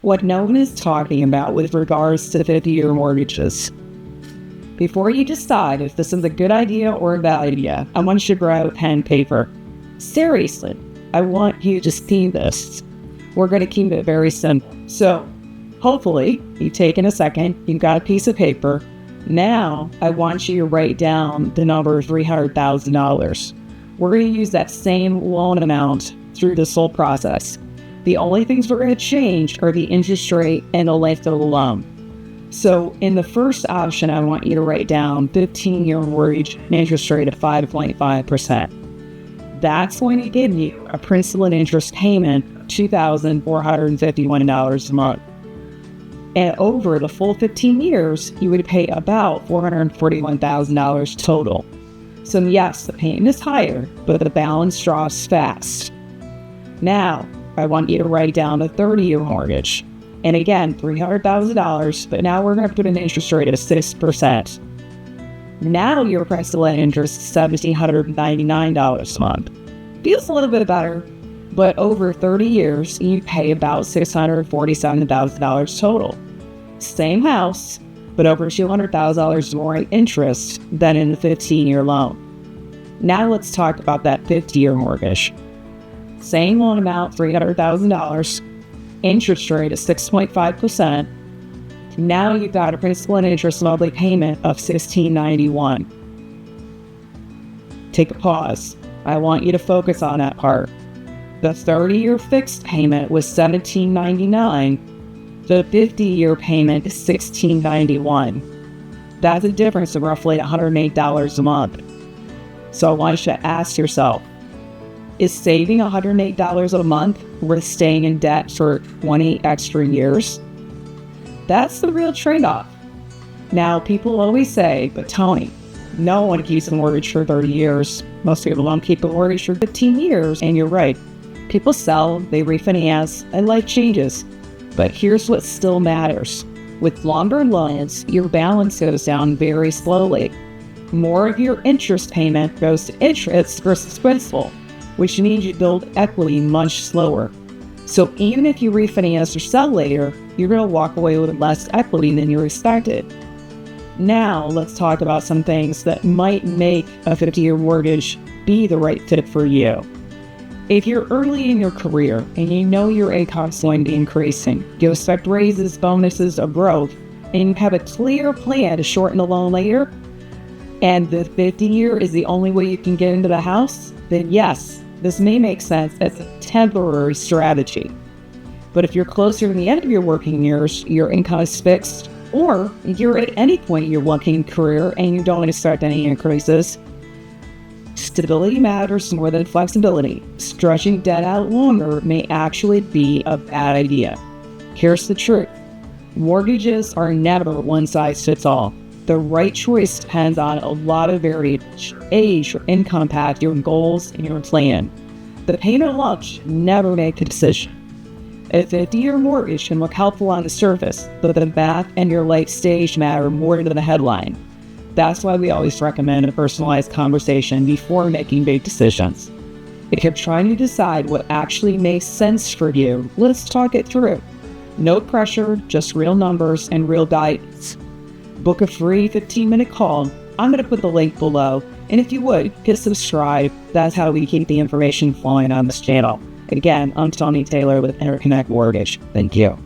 what no one is talking about with regards to 50-year mortgages. Before you decide if this is a good idea or a bad idea, I want you to grab a pen and paper. Seriously, I want you to see this. We're going to keep it very simple. So, hopefully, you've taken a second, you've got a piece of paper. Now, I want you to write down the number $300,000. We're going to use that same loan amount through this whole process. The only things we're going to change are the interest rate and the length of the loan. So in the first option, I want you to write down 15-year mortgage and interest rate of 5.5%. That's going to give you a principal and interest payment of $2,451 a month. And over the full 15 years, you would pay about $441,000 total. So yes, the payment is higher, but the balance drops fast. Now, I want you to write down a 30-year mortgage. And again, $300,000, but now we're going to put an interest rate of 6%. Now your principal and interest is $1,799 a month. Feels a little bit better, but over 30 years, you pay about $647,000 total. Same house, but over $200,000 more in interest than in the 15-year loan. Now let's talk about that 50-year mortgage. Same loan amount, $300,000, interest rate is 6.5%. Now you've got a principal and interest monthly payment of $1,691. Take a pause. I want you to focus on that part. The 30-year fixed payment was $1,799. The 50-year payment is $1,691. That's a difference of roughly $108 a month. So I want you to ask yourself, is saving $108 a month worth staying in debt for 20 extra years? That's the real trade-off. Now, people always say, but Toni, no one keeps a mortgage for 30 years. Most people don't keep a mortgage for 15 years. And you're right. People sell, they refinance, and life changes. But here's what still matters. With longer loans, your balance goes down very slowly. More of your interest payment goes to interest versus principal, which means you build equity much slower. So even if you refinance or sell later, you're going to walk away with less equity than you expected. Now, let's talk about some things that might make a 50-year mortgage be the right fit for you. If you're early in your career and you know your income is going to be increasing, you expect raises, bonuses, or growth, and you have a clear plan to shorten the loan later, and the 50-year is the only way you can get into the house, then yes, this may make sense as a temporary strategy. But if you're closer to the end of your working years, your income is fixed, or you're at any point in your working career and you don't expect any increases, stability matters more than flexibility. Stretching debt out longer may actually be a bad idea. Here's the truth. Mortgages are never one size fits all. The right choice depends on a lot of variables: your age, your income path, your goals, and your plan. The payment alone should never make the decision. A 50-year mortgage can look helpful on the surface, but the math and your life stage matter more than the headline. That's why we always recommend a personalized conversation before making big decisions. If you're trying to decide what actually makes sense for you, let's talk it through. No pressure, just real numbers and real guidance. Book a free 15-minute call. I'm going to put the link below. And if you would, hit subscribe. That's how we keep the information flowing on this channel. Again, I'm Toni Taylor with Interconnect Mortgage. Thank you.